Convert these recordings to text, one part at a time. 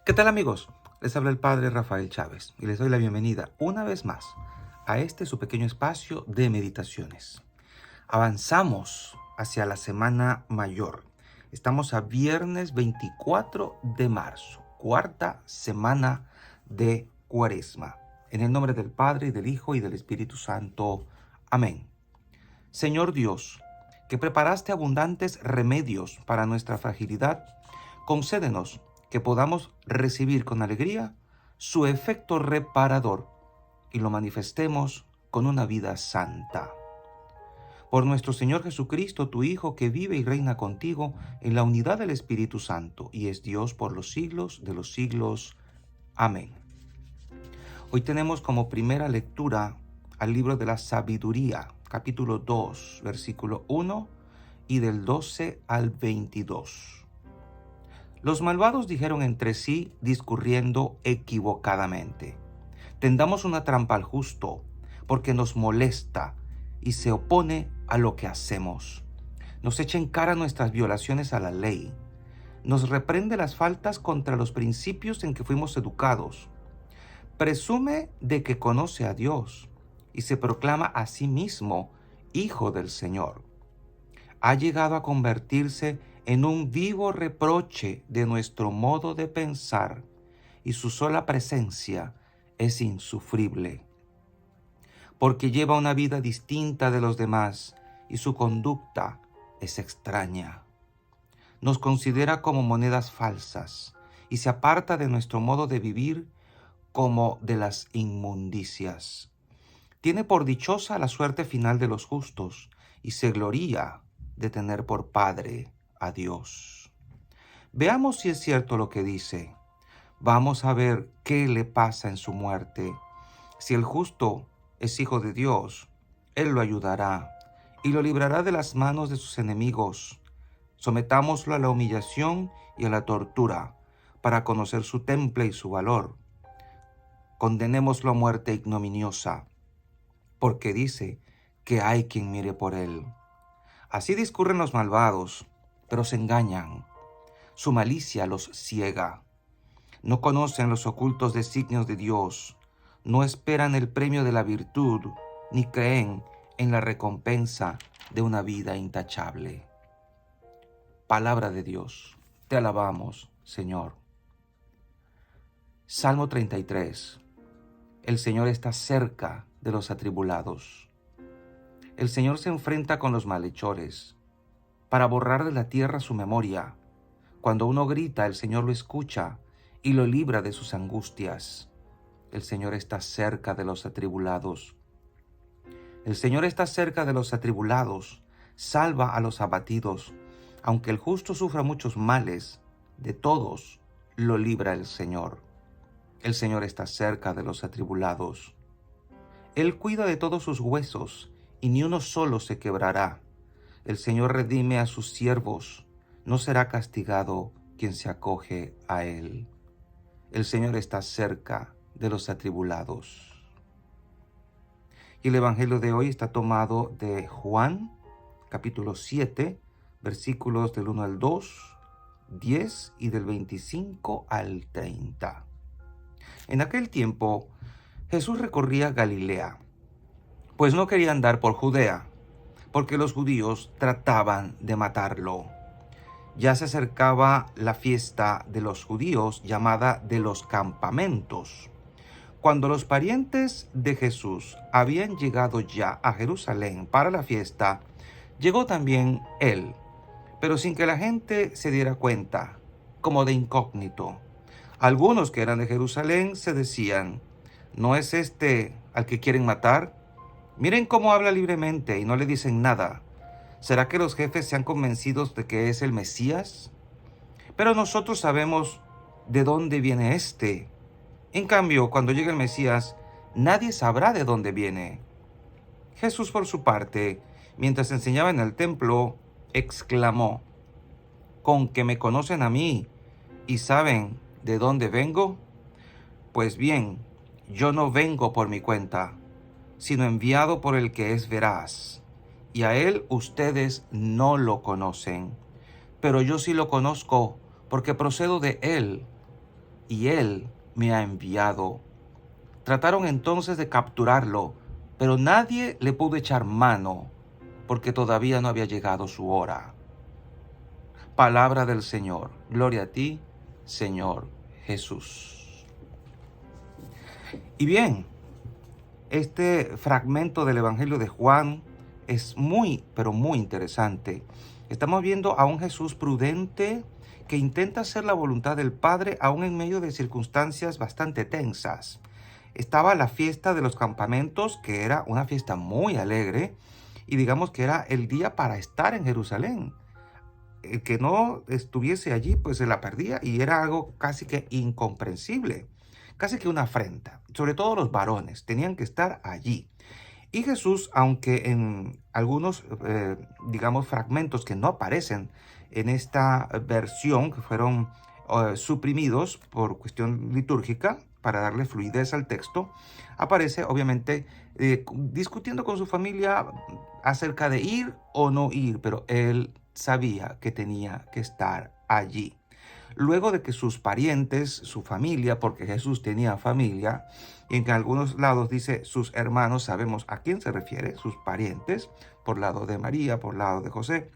¿Qué tal, amigos? Les habla el Padre Rafael Chávez y les doy la bienvenida una vez más a este su pequeño espacio de meditaciones. Avanzamos hacia la Semana Mayor. Estamos a viernes 24 de marzo, cuarta semana de Cuaresma. En el nombre del Padre, y del Hijo, y del Espíritu Santo. Amén. Señor Dios, que preparaste abundantes remedios para nuestra fragilidad, concédenos que podamos recibir con alegría su efecto reparador y lo manifestemos con una vida santa. Por nuestro Señor Jesucristo, tu Hijo, que vive y reina contigo en la unidad del Espíritu Santo y es Dios por los siglos de los siglos. Amén. Hoy tenemos como primera lectura al libro de la Sabiduría, capítulo 2, versículo 1 y del 12 al 22. Los malvados dijeron entre sí, discurriendo equivocadamente: tendamos una trampa al justo, porque nos molesta y se opone a lo que hacemos. Nos echa en cara nuestras violaciones a la ley. Nos reprende las faltas contra los principios en que fuimos educados. Presume de que conoce a Dios y se proclama a sí mismo Hijo del Señor. Ha llegado a convertirse en un vivo reproche de nuestro modo de pensar y su sola presencia es insufrible, porque lleva una vida distinta de los demás y su conducta es extraña. Nos considera como monedas falsas y se aparta de nuestro modo de vivir como de las inmundicias. Tiene por dichosa la suerte final de los justos y se gloría de tener por Padre a Dios. Veamos si es cierto lo que dice. Vamos a ver qué le pasa en su muerte. Si el justo es hijo de Dios, Él lo ayudará y lo librará de las manos de sus enemigos. Sometámoslo a la humillación y a la tortura para conocer su temple y su valor. Condenémoslo a muerte ignominiosa, porque dice que hay quien mire por él. Así discurren los malvados, pero se engañan. Su malicia los ciega. No conocen los ocultos designios de Dios, no esperan el premio de la virtud, ni creen en la recompensa de una vida intachable. Palabra de Dios, te alabamos, Señor. Salmo 33. El Señor está cerca de los atribulados. El Señor se enfrenta con los malhechores para borrar de la tierra su memoria. Cuando uno grita, el Señor lo escucha y lo libra de sus angustias. El Señor está cerca de los atribulados. El Señor está cerca de los atribulados, salva a los abatidos. Aunque el justo sufra muchos males, de todos lo libra el Señor. El Señor está cerca de los atribulados. Él cuida de todos sus huesos, y ni uno solo se quebrará. El Señor redime a sus siervos, no será castigado quien se acoge a Él. El Señor está cerca de los atribulados. Y el Evangelio de hoy está tomado de Juan, capítulo 7, versículos del 1 al 2, 10 y del 25 al 30. En aquel tiempo, Jesús recorría Galilea, pues no quería andar por Judea, porque los judíos trataban de matarlo. Ya se acercaba la fiesta de los judíos llamada de los campamentos. Cuando los parientes de Jesús habían llegado ya a Jerusalén para la fiesta, llegó también él, pero sin que la gente se diera cuenta, como de incógnito. Algunos que eran de Jerusalén se decían: ¿no es este al que quieren matar? Miren cómo habla libremente y no le dicen nada. ¿Será que los jefes se han convencido de que es el Mesías? Pero nosotros sabemos de dónde viene este. En cambio, cuando llegue el Mesías, nadie sabrá de dónde viene. Jesús, por su parte, mientras enseñaba en el templo, exclamó: ¿con que me conocen a mí y saben de dónde vengo? Pues bien, yo no vengo por mi cuenta, sino enviado por el que es veraz, y a él ustedes no lo conocen, pero yo sí lo conozco, porque procedo de él. y Él me ha enviado. Trataron entonces de capturarlo, pero nadie le pudo echar mano, porque todavía no había llegado su hora. Palabra del Señor. Gloria a ti, Señor Jesús. Y bien, este fragmento del Evangelio de Juan es muy, pero muy interesante. Estamos viendo a un Jesús prudente que intenta hacer la voluntad del Padre aún en medio de circunstancias bastante tensas. Estaba la fiesta de los campamentos, que era una fiesta muy alegre, y digamos que era el día para estar en Jerusalén. El que no estuviese allí, pues se la perdía y era algo casi que incomprensible, casi que una afrenta. Sobre todo los varones tenían que estar allí. Y Jesús, aunque en algunos, digamos, fragmentos que no aparecen en esta versión, que fueron suprimidos por cuestión litúrgica, para darle fluidez al texto, aparece obviamente discutiendo con su familia acerca de ir o no ir, pero él sabía que tenía que estar allí. Luego de que sus parientes, su familia, porque Jesús tenía familia, y en algunos lados dice sus hermanos, sabemos a quién se refiere, sus parientes, por lado de María, por lado de José,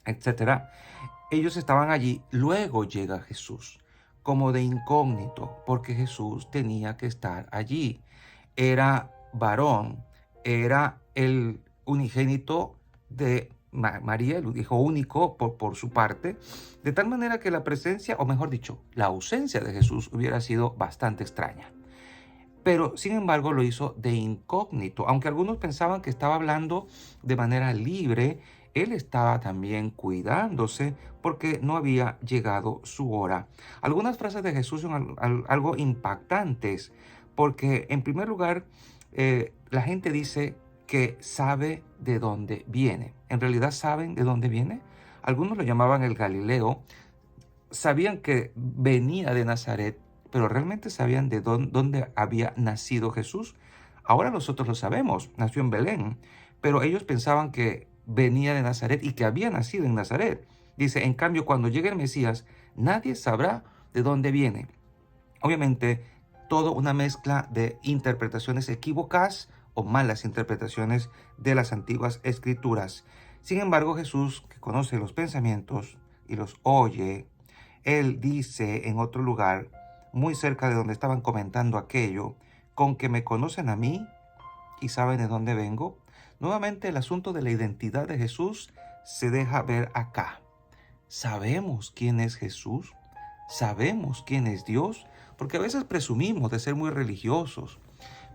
etcétera. Ellos estaban allí. Luego llega Jesús, como de incógnito, porque Jesús tenía que estar allí. Era varón, era el unigénito de María, el hijo único por su parte, de tal manera que la presencia, o mejor dicho, la ausencia de Jesús hubiera sido bastante extraña. Pero, sin embargo, lo hizo de incógnito. Aunque algunos pensaban que estaba hablando de manera libre, él estaba también cuidándose porque no había llegado su hora. Algunas frases de Jesús son algo impactantes porque, en primer lugar, la gente dice que sabe de dónde viene. ¿En realidad saben de dónde viene? Algunos lo llamaban el Galileo. Sabían que venía de Nazaret, pero realmente sabían de dónde había nacido Jesús. Ahora nosotros lo sabemos, nació en Belén, pero ellos pensaban que venía de Nazaret y que había nacido en Nazaret. Dice, en cambio, cuando llegue el Mesías, nadie sabrá de dónde viene. Obviamente, todo una mezcla de interpretaciones equívocas o malas interpretaciones de las antiguas escrituras. Sin embargo, Jesús, que conoce los pensamientos y los oye, él dice en otro lugar, muy cerca de donde estaban comentando aquello, con que me conocen a mí y saben de dónde vengo. Nuevamente el asunto de la identidad de Jesús se deja ver acá. ¿Sabemos quién es Jesús? ¿Sabemos quién es Dios? Porque a veces presumimos de ser muy religiosos,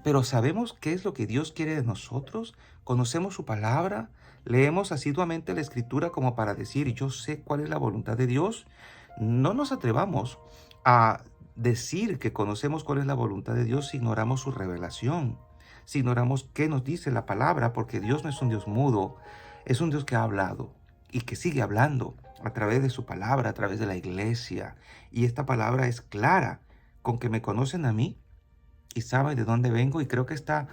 pero ¿sabemos qué es lo que Dios quiere de nosotros? ¿Conocemos su palabra? ¿Leemos asiduamente la Escritura como para decir, yo sé cuál es la voluntad de Dios? No nos atrevamos a decir que conocemos cuál es la voluntad de Dios si ignoramos su revelación, si ignoramos qué nos dice la palabra, porque Dios no es un Dios mudo, es un Dios que ha hablado y que sigue hablando a través de su palabra, a través de la iglesia. Y esta palabra es clara, con que me conocen a mí y saben de dónde vengo. Y creo que esta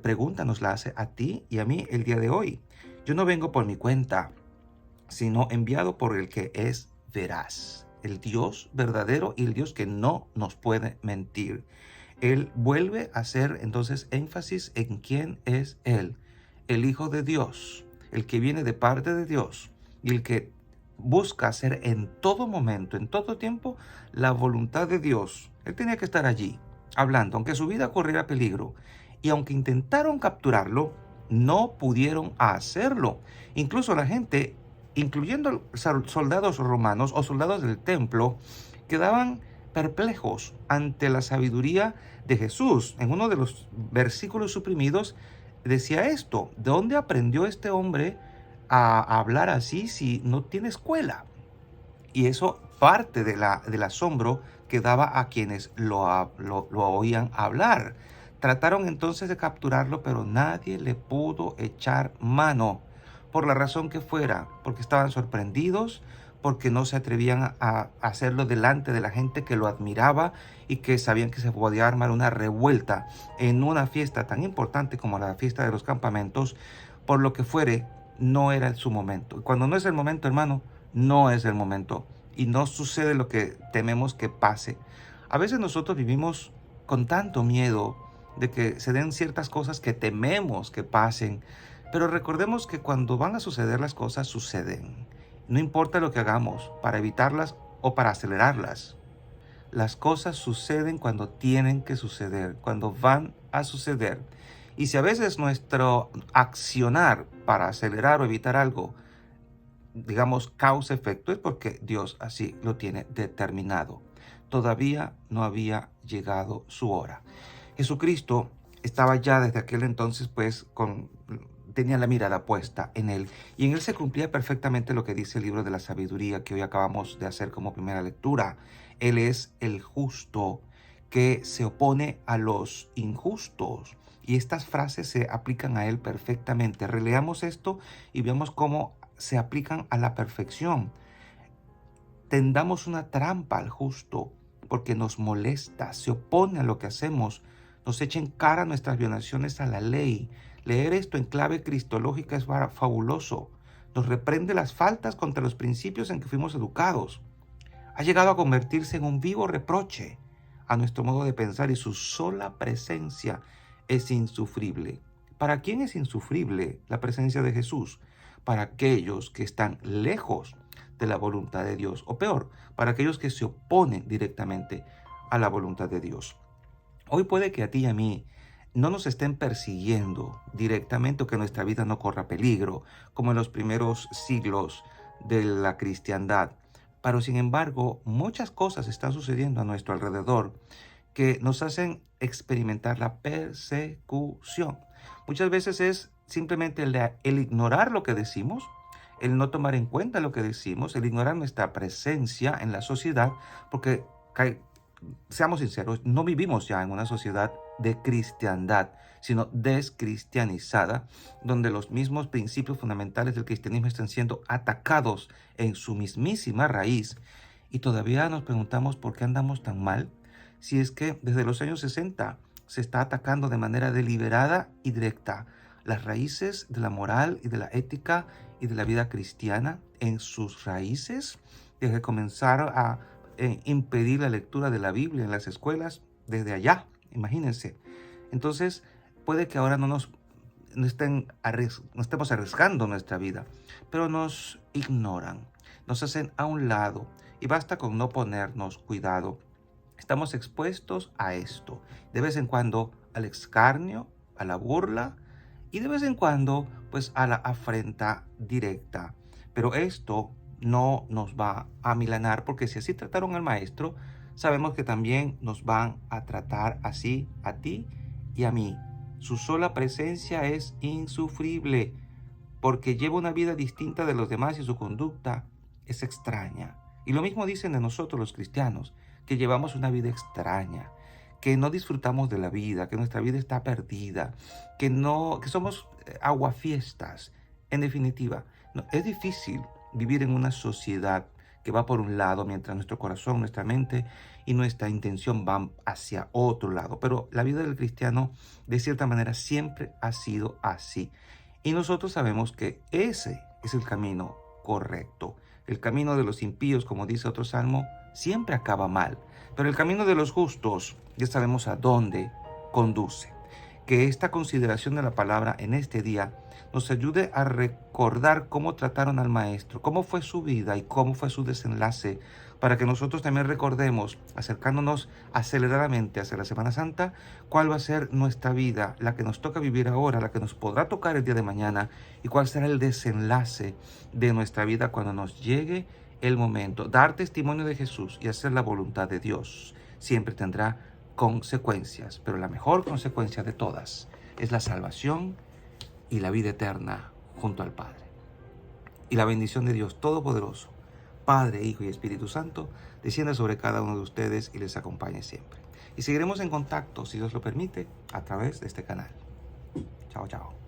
pregunta nos la hace a ti y a mí el día de hoy. Yo no vengo por mi cuenta, sino enviado por el que es veraz, el Dios verdadero y el Dios que no nos puede mentir. Él vuelve a hacer entonces énfasis en quién es Él, el Hijo de Dios, el que viene de parte de Dios y el que busca hacer en todo momento, en todo tiempo, la voluntad de Dios. Él tenía que estar allí, hablando, aunque su vida corriera peligro. Y aunque intentaron capturarlo, no pudieron hacerlo. Incluso la gente, incluyendo soldados romanos o soldados del templo, quedaban perplejos ante la sabiduría de Jesús. En uno de los versículos suprimidos decía esto: ¿de dónde aprendió este hombre a hablar así si no tiene escuela? Y eso parte del asombro que daba a quienes lo oían hablar. Trataron entonces de capturarlo, pero nadie le pudo echar mano, por la razón que fuera, porque estaban sorprendidos, porque no se atrevían a hacerlo delante de la gente que lo admiraba y que sabían que se podía armar una revuelta en una fiesta tan importante como la fiesta de los campamentos. Por lo que fuere, no era su momento. Y cuando no es el momento, hermano, no es el momento. Y no sucede lo que tememos que pase. A veces nosotros vivimos con tanto miedo de que se den ciertas cosas que tememos que pasen, pero recordemos que cuando van a suceder las cosas, suceden. No importa lo que hagamos para evitarlas o para acelerarlas. Las cosas suceden cuando tienen que suceder, cuando van a suceder. Y si a veces nuestro accionar para acelerar o evitar algo, digamos, causa-efecto, es porque Dios así lo tiene determinado. Todavía no había llegado su hora. Jesucristo estaba ya desde aquel entonces, pues, tenía la mirada puesta en él. Y en él se cumplía perfectamente lo que dice el libro de la sabiduría que hoy acabamos de hacer como primera lectura. Él es el justo que se opone a los injustos. Y estas frases se aplican a él perfectamente. Releamos esto y veamos cómo se aplican a la perfección. Tendamos una trampa al justo porque nos molesta, se opone a lo que hacemos, nos echa en cara nuestras violaciones a la ley. Leer esto en clave cristológica es fabuloso. Nos reprende las faltas contra los principios en que fuimos educados. Ha llegado a convertirse en un vivo reproche a nuestro modo de pensar y su sola presencia es insufrible. ¿Para quién es insufrible la presencia de Jesús? Para aquellos que están lejos de la voluntad de Dios, o peor, para aquellos que se oponen directamente a la voluntad de Dios. Hoy puede que a ti y a mí no nos estén persiguiendo directamente o que nuestra vida no corra peligro, como en los primeros siglos de la cristiandad. Pero sin embargo, muchas cosas están sucediendo a nuestro alrededor que nos hacen experimentar la persecución. Muchas veces es simplemente el ignorar lo que decimos, el no tomar en cuenta lo que decimos, el ignorar nuestra presencia en la sociedad, porque seamos sinceros, no vivimos ya en una sociedad de cristiandad, sino descristianizada, donde los mismos principios fundamentales del cristianismo están siendo atacados en su mismísima raíz. Y todavía nos preguntamos por qué andamos tan mal, si es que desde los años 60 se está atacando de manera deliberada y directa las raíces de la moral y de la ética y de la vida cristiana en sus raíces, desde comenzar a impedir la lectura de la Biblia en las escuelas desde allá, imagínense. Entonces, puede que ahora no estemos arriesgando nuestra vida, pero nos ignoran, nos hacen a un lado y basta con no ponernos cuidado. Estamos expuestos a esto, de vez en cuando al escarnio, a la burla y de vez en cuando pues a la afrenta directa. Pero esto no nos va a amilanar, porque si así trataron al maestro, sabemos que también nos van a tratar así a ti y a mí. Su sola presencia es insufrible, porque lleva una vida distinta de los demás y su conducta es extraña. Y lo mismo dicen de nosotros los cristianos, que llevamos una vida extraña, que no disfrutamos de la vida, que nuestra vida está perdida, que somos aguafiestas. En definitiva, es difícil vivir en una sociedad que va por un lado, mientras nuestro corazón, nuestra mente y nuestra intención van hacia otro lado. Pero la vida del cristiano, de cierta manera, siempre ha sido así. Y nosotros sabemos que ese es el camino correcto. El camino de los impíos, como dice otro salmo, siempre acaba mal. Pero el camino de los justos, ya sabemos a dónde conduce. Que esta consideración de la palabra en este día nos ayude a recordar cómo trataron al maestro, cómo fue su vida y cómo fue su desenlace, para que nosotros también recordemos, acercándonos aceleradamente hacia la Semana Santa, cuál va a ser nuestra vida, la que nos toca vivir ahora, la que nos podrá tocar el día de mañana, y cuál será el desenlace de nuestra vida cuando nos llegue el momento. Dar testimonio de Jesús y hacer la voluntad de Dios siempre tendrá consecuencias, pero la mejor consecuencia de todas es la salvación y la vida eterna junto al Padre. Y la bendición de Dios Todopoderoso, Padre, Hijo y Espíritu Santo, descienda sobre cada uno de ustedes y les acompañe siempre. Y seguiremos en contacto, si Dios lo permite, a través de este canal. Chao, chao.